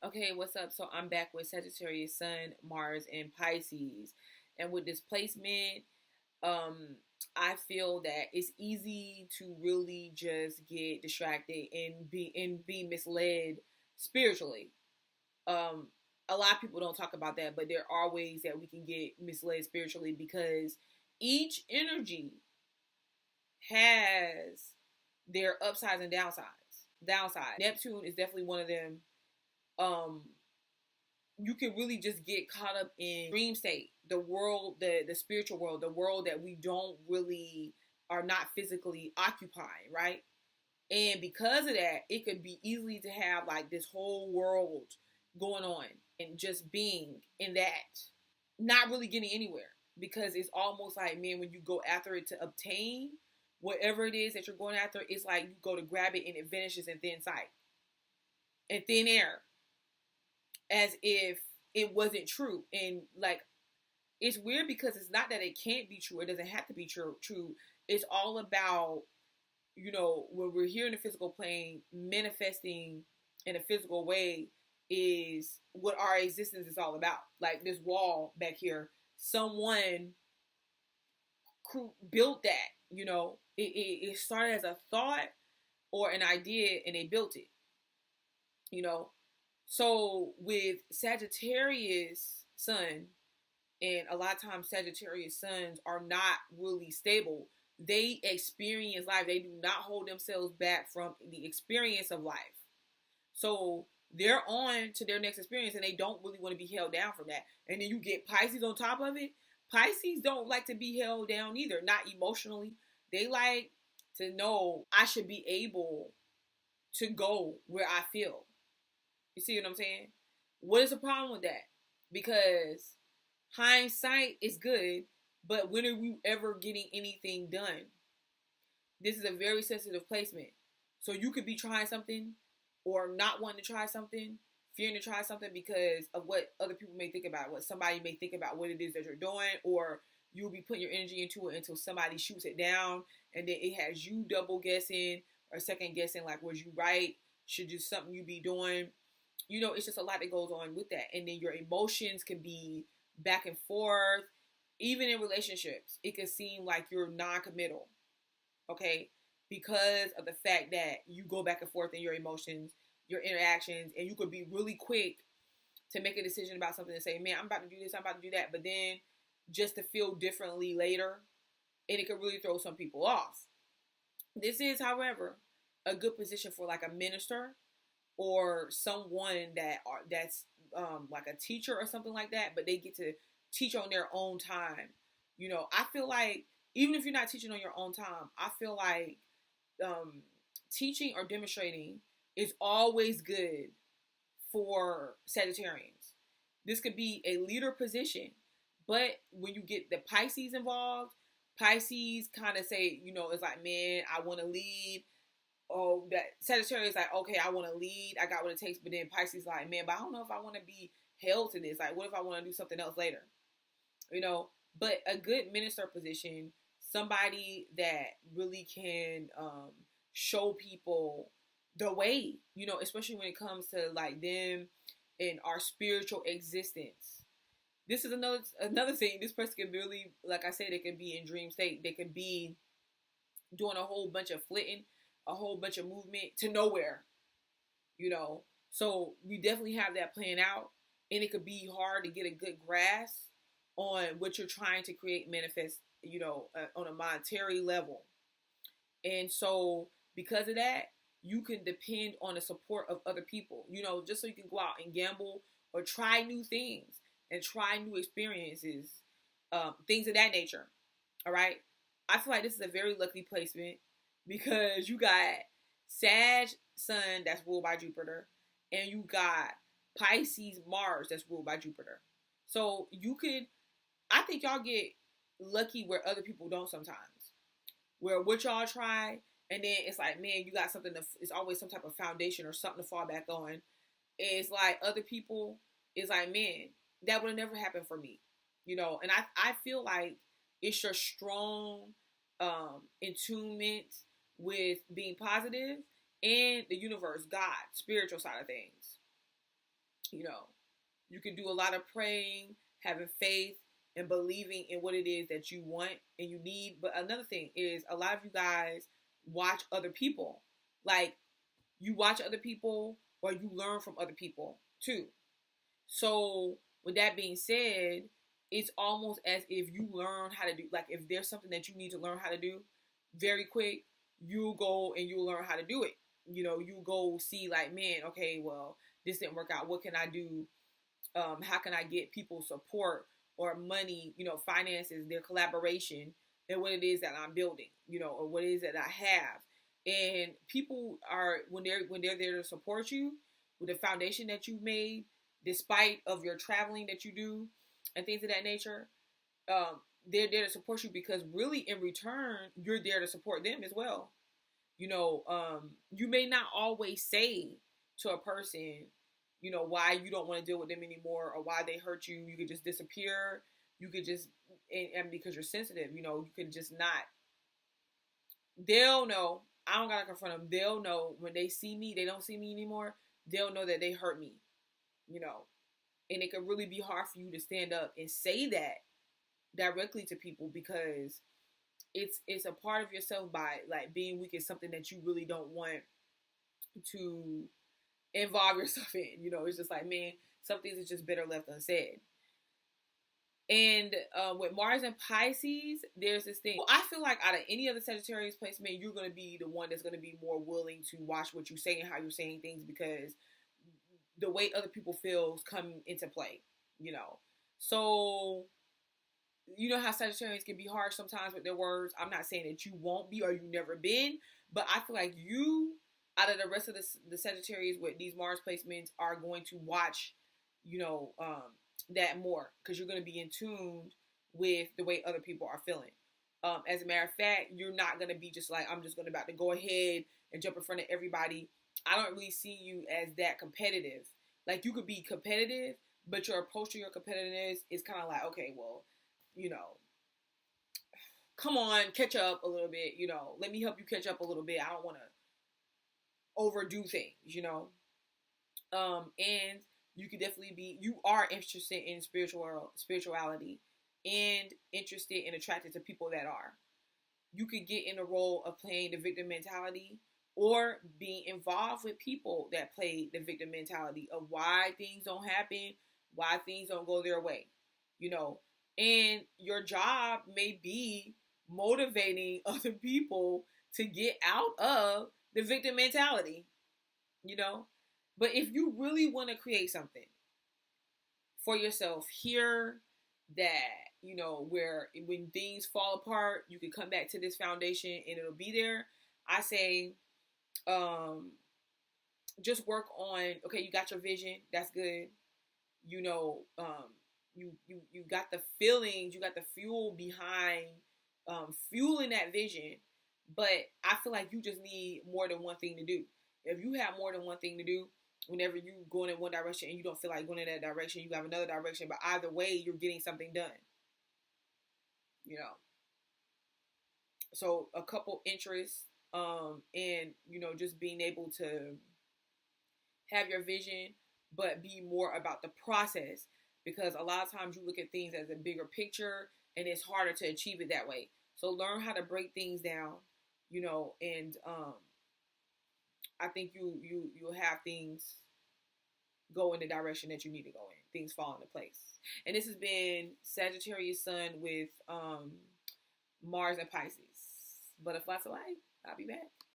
Okay, what's up? So I'm back with Sagittarius, Sun, Mars, and Pisces. And with this placement, um, I feel that it's easy to really just get distracted and be misled spiritually. Um, a lot of people don't talk about that, but there are ways that we can get misled spiritually because each energy has their upsides and downsides. Neptune is definitely one of them. Um, you can really just get caught up in dream state, the world, the spiritual world, the world that we don't really are not physically occupying, right? And because of that, it could be easily to have like this whole world going on and just being in that, not really getting anywhere because it's almost like, man, when you go after it to obtain whatever it is that you're going after, it's like you go to grab it and it vanishes in thin sight, in thin air, as if it wasn't true. And like, it's weird because it's not that it can't be true. It doesn't have to be true. It's all about, when we're here in the physical plane, manifesting in a physical way is what our existence is all about. Like this wall back here, someone built that, it started as a thought or an idea and they built it, you know. So with Sagittarius sun, and a lot of times Sagittarius suns are not really stable. They experience life. They do not hold themselves back from the experience of life. So they're on to their next experience and they don't really want to be held down from that. And then you get Pisces on top of it. Pisces don't like to be held down either, not emotionally. They like to know I should be able to go where I feel. You see what I'm saying? What is the problem with that? Because hindsight is good, but when are you ever getting anything done? This is a very sensitive placement. So you could be trying something or not wanting to try something, fearing to try something because of what other people may think about, what somebody may think about what it is that you're doing, or you'll be putting your energy into it until somebody shoots it down and then it has you double guessing or second guessing, like, was you right? Should just something you be doing? It's just a lot that goes on with that. And then your emotions can be back and forth. Even in relationships, it can seem like you're non-committal, okay? Because of the fact that you go back and forth in your emotions, your interactions, and you could be really quick to make a decision about something and say, man, I'm about to do this, I'm about to do that, but then just to feel differently later, and it could really throw some people off. This is, however, a good position for like a minister or someone that's like a teacher or something like that, but they get to teach on their own time. I feel like even if you're not teaching on your own time, I feel like teaching or demonstrating is always good for Sagittarians. This could be a leader position, but when you get the Pisces involved, Pisces kind of say, it's like, man, I want to lead. Oh, that Sagittarius like, okay, I want to lead, I got what it takes, but then Pisces like, man, but I don't know if I want to be held to this. Like, what if I want to do something else later? But a good minister position, somebody that really can show people the way, especially when it comes to like them and our spiritual existence. This is another thing. This person can really, like I said, they can be in dream state. They can be doing a whole bunch of flitting, a whole bunch of movement to nowhere, So we definitely have that playing out, and it could be hard to get a good grasp on what you're trying to create, manifest, on a monetary level. And so because of that, you can depend on the support of other people, just so you can go out and gamble or try new things and try new experiences, things of that nature. All right. I feel like this is a very lucky placement because you got Sag Sun that's ruled by Jupiter, and you got Pisces Mars that's ruled by Jupiter. So I think y'all get lucky where other people don't sometimes. Where what y'all try, and then it's like, man, you got something it's always some type of foundation or something to fall back on. And it's like other people, it's like, man, that would have never happened for me. And I feel like it's your strong attunement with being positive and the universe, God, spiritual side of things. You know, you can do a lot of praying, having faith, and believing in what it is that you want and you need. But another thing is a lot of you guys watch other people. Like, you watch other people or you learn from other people too. So with that being said, it's almost as if you learn how to do, like, if there's something that you need to learn how to do very quick, you go and you learn how to do it. You know, you go see, like, man, okay, well, this didn't work out. What can I do? How can I get people support or money, you know, finances, their collaboration, and what it is that I'm building, you know, or what it is that I have. And people are, when they're there to support you with the foundation that you've made, despite of your traveling that you do and things of that nature, they're there to support you because really in return, you're there to support them as well. You know, you may not always say to a person, you know, why you don't want to deal with them anymore or why they hurt you. You could just disappear. You could just, and because you're sensitive, you know, you could just not. They'll know. I don't gotta confront them. They'll know when they see me. They don't see me anymore. They'll know that they hurt me. You know, and it can really be hard for you to stand up and say that directly to people because it's a part of yourself. By like being weak is something that you really don't want to involve yourself in. You know, it's just like, man, some things is just better left unsaid. And with Mars and Pisces, there's this thing. Well, I feel like out of any other Sagittarius placement, you're going to be the one that's going to be more willing to watch what you say and how you're saying things because the way other people feels come into play, you know. So, you know how Sagittarians can be harsh sometimes with their words. I'm not saying that you won't be or you've never been, but I feel like you, out of the rest of the Sagittarius with these Mars placements, are going to watch, you know, that more because you're going to be in tune with the way other people are feeling. As a matter of fact, you're not going to be just like, I'm just going to about to go ahead and jump in front of everybody. I don't really see you as that competitive. Like, you could be competitive, but your approach to your competitiveness is kind of like, okay, well, you know, come on, catch up a little bit, you know, let me help you catch up a little bit. I don't want to overdo things, you know. And you could definitely be, you are interested in spirituality and interested and attracted to people that are. You could get in the role of playing the victim mentality or being involved with people that play the victim mentality of why things don't happen, why things don't go their way, you know. And your job may be motivating other people to get out of the victim mentality, you know. But if you really want to create something for yourself here that, you know, where when things fall apart, you can come back to this foundation and it'll be there. I say, just work on, okay, you got your vision. That's good. You know, you got the feelings, you got the fuel behind, fueling that vision. But I feel like you just need more than one thing to do. If you have more than one thing to do, whenever you going in one direction and you don't feel like going in that direction, you have another direction. But either way, you're getting something done. You know. So a couple interests, and you know, just being able to have your vision, but be more about the process. Because a lot of times you look at things as a bigger picture, and it's harder to achieve it that way. So learn how to break things down, you know, and I think you'll have things go in the direction that you need to go in. Things fall into place. And this has been Sagittarius Sun with Mars and Pisces. Butterfly for life. I'll be back.